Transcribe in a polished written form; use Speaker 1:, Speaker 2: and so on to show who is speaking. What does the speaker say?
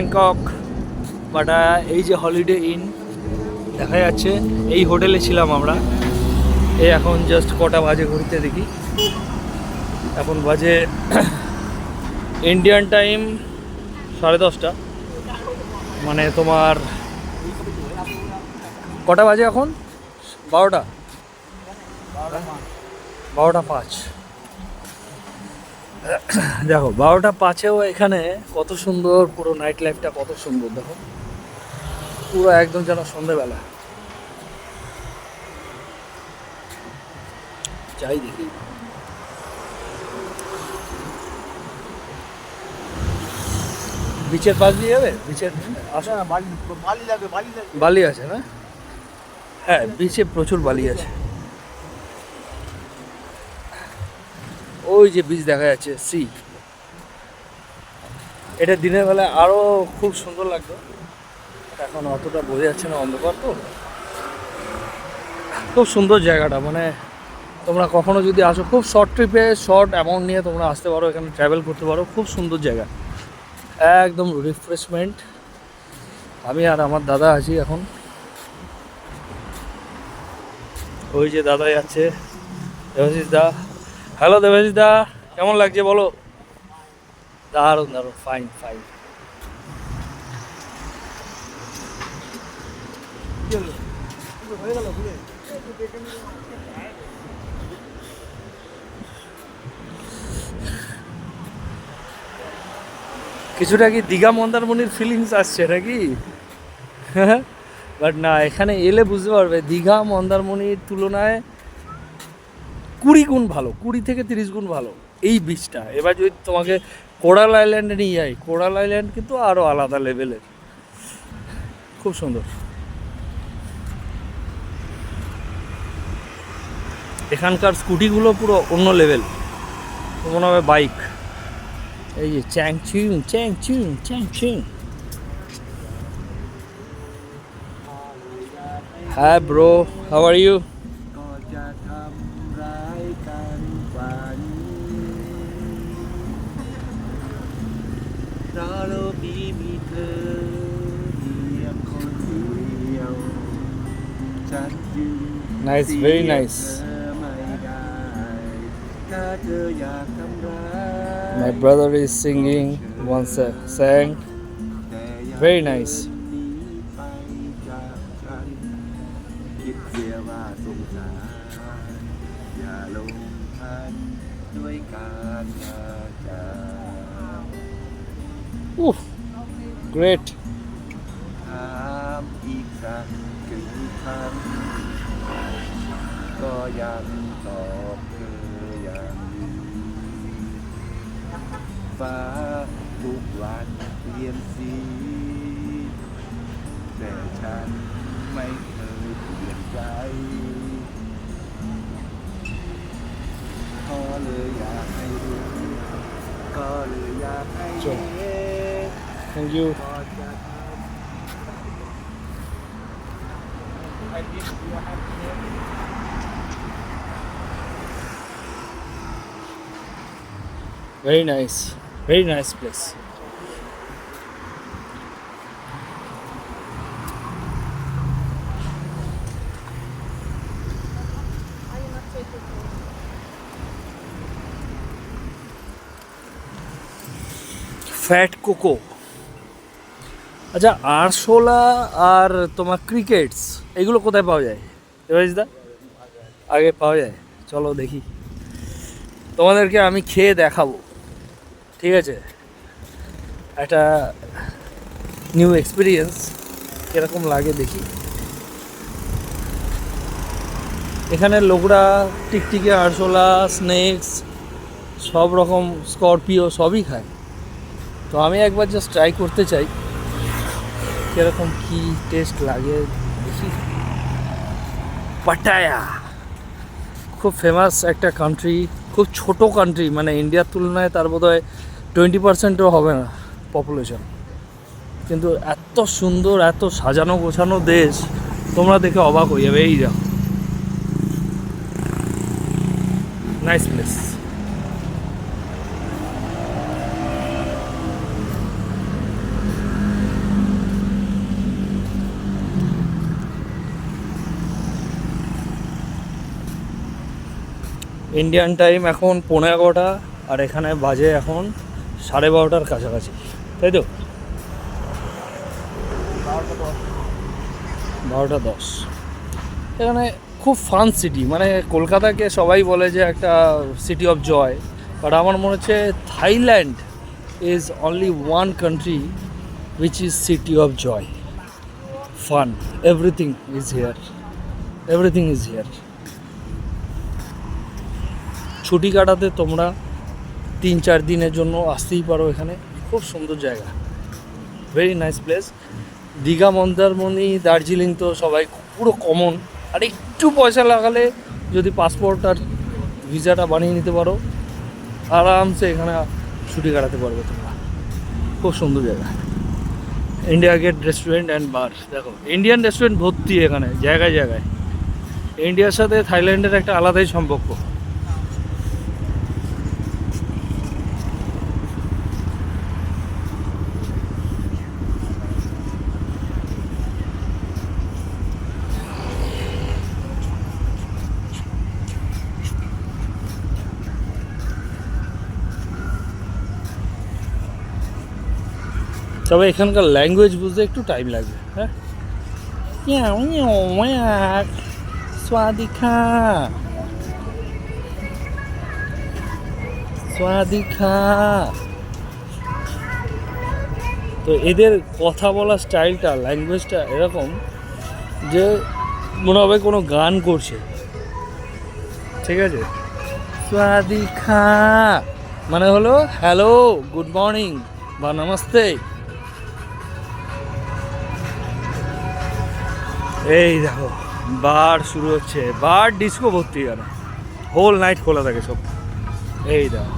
Speaker 1: Bangkok. But এই যে holiday in দেখা যাচ্ছে, এই হোটেলে ছিলাম আমরা। এই এখন জাস্ট কটা বাজে ঘুরতে দেখি, এখন বাজে ইন্ডিয়ান টাইম 10:30, মানে তোমার কটা বাজে এখন? 12টা, 12টা 5। দেখো 12টা 5-এও এখানে কত সুন্দর, পুরো নাইট লাইফটা কত সুন্দর দেখো, পুরো একদম যেন সন্ধ্যেবেলা। যাই দেখি, বিচের পাশ দিয়ে যাবে, বিচের বালি আছে না? হ্যাঁ, বিচে প্রচুর বালি আছে। ওই যে বিচ দেখা যাচ্ছে, সি। এটা দিনের বেলা আরও খুব সুন্দর লাগতো, এখন অতটা বোঝা যাচ্ছে না, অন্ধকার তো। খুব সুন্দর জায়গাটা, মানে তোমরা কখনো যদি আসো, খুব শর্ট ট্রিপে শর্ট অ্যামাউন্ট নিয়ে তোমরা আসতে পারো, এখানে ট্রাভেল করতে পারো। খুব সুন্দর জায়গা, একদম রিফ্রেশমেন্ট। আমি আর আমার দাদা আছি এখন। ওই যে দাদা যাচ্ছে, দেবাশিস দা। হ্যালো দেবাশিস দা, কেমন লাগছে বলো? দারুণ দারুণ, ফাইন ফাইন। কিছুটা কি দীঘা মন্দারমণির ফিলিংস আসছে নাকি? বাট না, এখানে এলে বুঝতে পারবে দীঘা মন্দারমণির তুলনায় 20 গুণ ভালো, 20 থেকে 30 গুণ ভালো এই বিচটা। এবার যদি তোমাকে কোরাল আইল্যান্ডে নিয়ে যাই, কোরাল আইল্যান্ড কিন্তু আরও আলাদা লেভেলের, খুব সুন্দর। এখানকার স্কুটিগুলো পুরো অন্য লেভেল, মনে হবে বাইক। এই যে চ্যাংচিং চ্যাংচিং চ্যাংচিং। হ্যাঁ bro, how are you? Nice, very nice. My brother is singing one sang. Very nice. Ooh, great. Thank you. Very nice, very nice place. Fat cocoa. আচ্ছা, আরশোলা আর তোমার ক্রিকেটস এগুলো কোথায় পাওয়া যায় দা? আগে পাওয়া যায়, চলো দেখি, তোমাদেরকে আমি খেয়ে দেখাবো, ঠিক আছে? একটা নিউ এক্সপিরিয়েন্স, কীরকম লাগে দেখি। এখানে লোকরা টিকটিকি, আরশোলা, স্নেক্স, সব রকম, স্করপিও সবই খায়। তো আমি একবার জাস্ট ট্রাই করতে চাই কীরকম কী টেস্ট লাগে দেখি। পাটায়া খুব ফেমাস একটা কান্ট্রি, খুব ছোট কান্ট্রি, মানে ইন্ডিয়ার তুলনায় তার বোধহয় 20%ও হবে না পপুলেশন, কিন্তু এত সুন্দর, এত সাজানো গোছানো দেশ, তোমরা দেখে অবাক হয়ে যাবে। এই যাও, নাইস প্লেস। ইন্ডিয়ান টাইম এখন 11:15 আর এখানে বাজে এখন 12:30 কাছাকাছি, তাই তো? 12:10। এখানে খুব ফান সিটি, মানে কলকাতাকে সবাই বলে যে একটা সিটি অফ জয়, বাট আমার মনে হচ্ছে Thailand is only one country which is city of joy, fun, everything is here, everything is here. ছুটি কাটাতে তোমরা 3-4 দিনের জন্য আসতেই পারো এখানে, খুব সুন্দর জায়গা, very nice place. Digha, Mandarmani, Darjeeling তো সবাই পুরো কমন, আর একটু পয়সা লাগালে যদি পাসপোর্ট আর ভিসাটা বানিয়ে নিতে পারো, আরামসে এখানে ছুটি কাটাতে পারবে তোমরা, খুব সুন্দর জায়গা। India Gate restaurant and bar, দেখো ইন্ডিয়ান রেস্টুরেন্ট ভর্তি এখানে জায়গায় জায়গায়। ইন্ডিয়ার সাথে থাইল্যান্ডের একটা আলাদাই সম্পর্ক। তবে এখানকার ল্যাঙ্গুয়েজ বুঝতে একটু টাইম লাগবে। হ্যাঁ, স্বাদিকা স্বাদিকা, তো এদের কথা বলার স্টাইলটা, ল্যাঙ্গুয়েজটা এরকম যে মনে হবে কোনো গান করছে, ঠিক আছে? স্বাদিকা মানে হলো হ্যালো, গুড মর্নিং বা নমস্তে। এই দেখো বার শুরু হচ্ছে, বার ডিস্কো ভর্তি, কেন হোল নাইট খোলা থাকে সব। এই দেখো